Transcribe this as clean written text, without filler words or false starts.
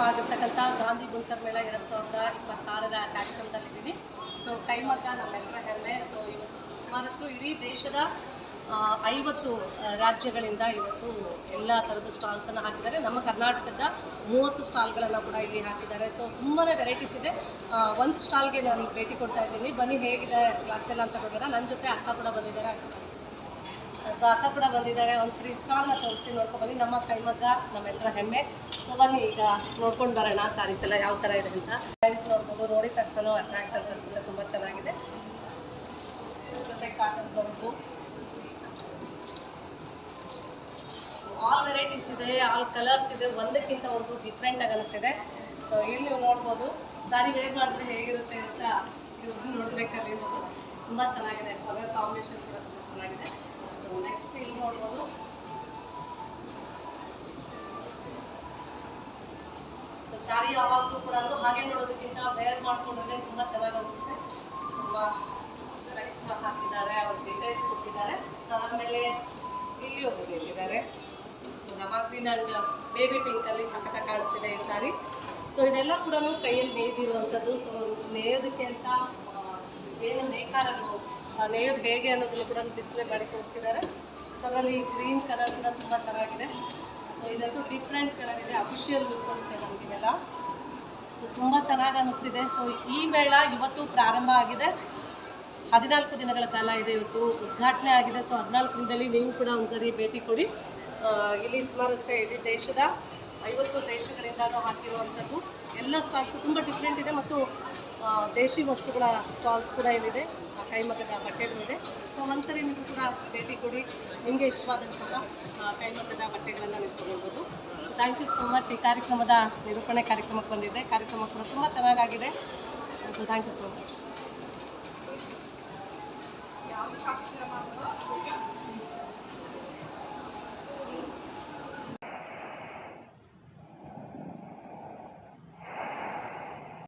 ಆಗಿರ್ತಕ್ಕಂಥ ಗಾಂಧಿ ಬುನ್ಕರ್ ಮೇಳ 2026ರ ಕಾರ್ಯಕ್ರಮದಲ್ಲಿದ್ದೀನಿ. ಸೊ ಕೈಮಗ್ಗ ನಮ್ಮೆಲ್ಲರ ಹೆಮ್ಮೆ. ಸೊ ಇವತ್ತು ಸುಮಾರಷ್ಟು ಇಡೀ ದೇಶದ 50 ರಾಜ್ಯಗಳಿಂದ ಇವತ್ತು ಎಲ್ಲ ಥರದ ಸ್ಟಾಲ್ಸನ್ನು ಹಾಕಿದ್ದಾರೆ. ನಮ್ಮ ಕರ್ನಾಟಕದ 30 ಸ್ಟಾಲ್ಗಳನ್ನು ಕೂಡ ಇಲ್ಲಿ ಹಾಕಿದ್ದಾರೆ. ಸೊ ತುಂಬಾ ವೆರೈಟೀಸ್ ಇದೆ. ಒಂದು ಸ್ಟಾಲ್ಗೆ ನಾನು ಭೇಟಿ ಕೊಡ್ತಾ ಇದ್ದೀನಿ. ಬನ್ನಿ ಹೇಗಿದೆ ಕ್ಲಾಸ್ ಎಲ್ಲ ಅಂತ ನೋಡೋಣ. ನನ್ನ ಜೊತೆ ಅಕ್ಕ ಕೂಡ ಬಂದಿದ್ದಾರೆ. ಸೊ ಅಕ್ಕ ಕೂಡ ಬಂದಿದ್ದಾರೆ. ಒಂದ್ಸರಿ ಸ್ಟಾಲ್ನ ತೋರಿಸ್ತೀನಿ, ನೋಡ್ಕೊಂಡು ನಮ್ಮ ಕೈಮಗ್ಗ ನಮ್ಮೆಲ್ಲರ ಹೆಮ್ಮೆ. ಸೊ ಬನ್ನಿ ಈಗ ನೋಡ್ಕೊಂಡು ಬರೋಣ ಸ್ಯಾರೀಸ್ ಎಲ್ಲ ಯಾವ ಥರ ಇದೆ ಅಂತ. ಸ್ಯಾರೀಸ್ ನೋಡ್ಬೋದು, ನೋಡಿದ ತಕ್ಷಣ ಅಟ್ರಾಕ್ಟ್ ಅಂತ ಅನ್ಸುತ್ತೆ. ತುಂಬ ಚೆನ್ನಾಗಿದೆ. ಜೊತೆ ಕಾಟನ್ಸ್ ನೋಡ್ಬೋದು, ಆಲ್ ವೆರೈಟೀಸ್ ಇದೆ, ಆಲ್ ಕಲರ್ಸ್ ಇದೆ. ಒಂದಕ್ಕಿಂತ ಒಂದು ಡಿಫ್ರೆಂಟಾಗಿ ಅನಿಸ್ತಿದೆ. ಸೊ ಇಲ್ಲಿ ನೀವು ನೋಡ್ಬೋದು, ಸ್ಯಾರಿ ವೇರ್ ಮಾಡಿದ್ರೆ ಹೇಗಿರುತ್ತೆ ಅಂತ ಇವ್ರು ನೋಡಬೇಕಲ್ಲಿ. ತುಂಬ ಚೆನ್ನಾಗಿದೆ. ಕಲರ್ ಕಾಂಬಿನೇಷನ್ ಕೂಡ ತುಂಬ ಚೆನ್ನಾಗಿದೆ. ಸೊ ನೆಕ್ಸ್ಟ್ ಇಲ್ಲಿ ನೋಡ್ಬೋದು, ಸೊ ಸ್ಯಾರಿ ಯಾವಾಗಲೂ ಕೂಡ ಹಾಗೆ ನೋಡೋದಕ್ಕಿಂತ ವೇರ್ ಮಾಡ್ಕೊಂಡ್ರೆ ತುಂಬ ಚೆನ್ನಾಗಿ ಅನಿಸುತ್ತೆ. ತುಂಬ ಫ್ಲೆಕ್ಸ್ ಕೂಡ ಹಾಕಿದ್ದಾರೆ, ಅವ್ರ ಡೀಟೇಲ್ಸ್ ಕೊಟ್ಟಿದ್ದಾರೆ. ಸೊ ಅದಾದಮೇಲೆ ಇಲ್ಲಿ ಒಬ್ಬರು ಹೇಳಿದ್ದಾರೆ. So Rama green and baby ಪಿಂಕಲ್ಲಿ ಸಖತ್ತಾಗಿ ಕಾಣಿಸ್ತಿದೆ ಈ ಸ್ಯಾರಿ. ಸೊ ಇದೆಲ್ಲ ಕೂಡ ಕೈಯಲ್ಲಿ ನೇಯ್ದಿರುವಂಥದ್ದು. ಸೊ ನೇಯೋದಕ್ಕೆ ಅಂತ ಏನು ನೇಕಾರರು ನೇಯೋದು ಹೇಗೆ ಅನ್ನೋದನ್ನು ಕೂಡ ಡಿಸ್ಪ್ಲೇ ಮಾಡಿ ತೋರಿಸಿದ್ದಾರೆ. ಸೊ ಅದರಲ್ಲಿ ಗ್ರೀನ್ ಕಲರ್ ಕೂಡ ತುಂಬ ಚೆನ್ನಾಗಿದೆ. ಸೊ ಇದಂತೂ ಡಿಫ್ರೆಂಟ್ ಕಲರ್ ಇದೆ, ಅಫಿಷಿಯಲ್ ಲುಕ್ ಕೊಡುತ್ತೆ ನಮಗಿದೆಲ್ಲ. ಸೊ ತುಂಬ ಚೆನ್ನಾಗಿ ಅನ್ನಿಸ್ತಿದೆ. ಸೊ ಈ ಮೇಳ ಇವತ್ತು ಪ್ರಾರಂಭ ಆಗಿದೆ. 14 ದಿನಗಳ ಕಾಲ ಇದೆ. ಇವತ್ತು ಉದ್ಘಾಟನೆ ಆಗಿದೆ. ಸೊ 14 ದಿನದಲ್ಲಿ ನೀವು ಕೂಡ ಒಂದ್ಸರಿ ಭೇಟಿ ಕೊಡಿ. ಇಲ್ಲಿ ಸುಮಾರಷ್ಟೇ ಇಡೀ ದೇಶದ 50 ದೇಶಗಳಿಂದಲೂ ಹಾಕಿರುವಂಥದ್ದು ಎಲ್ಲ ಸ್ಟಾಲ್ಸು ತುಂಬ ಡಿಫ್ರೆಂಟ್ ಇದೆ. ಮತ್ತು ದೇಶಿ ವಸ್ತುಗಳ ಸ್ಟಾಲ್ಸ್ ಕೂಡ ಇಲ್ಲಿದೆ, ಕೈಮಗ್ಗದ ಬಟ್ಟೆಗಳಿದೆ. ಸೊ ಒಂದ್ಸರಿ ನೀವು ಕೂಡ ಭೇಟಿ ಕೊಡಿ. ನಿಮಗೆ ಇಷ್ಟವಾದಂತಹ ಕೈಮಗ್ಗದ ಬಟ್ಟೆಗಳನ್ನು ನೀವು ತೊಗೊಳ್ಬೋದು. Thank you so much. ಈ ಕಾರ್ಯಕ್ರಮದ ನಿರೂಪಣೆ ಕಾರ್ಯಕ್ರಮಕ್ಕೆ ಬಂದಿದ್ದೆ. ಕಾರ್ಯಕ್ರಮ ಕೂಡ ತುಂಬ ಚೆನ್ನಾಗಾಗಿದೆ. So thank you so much.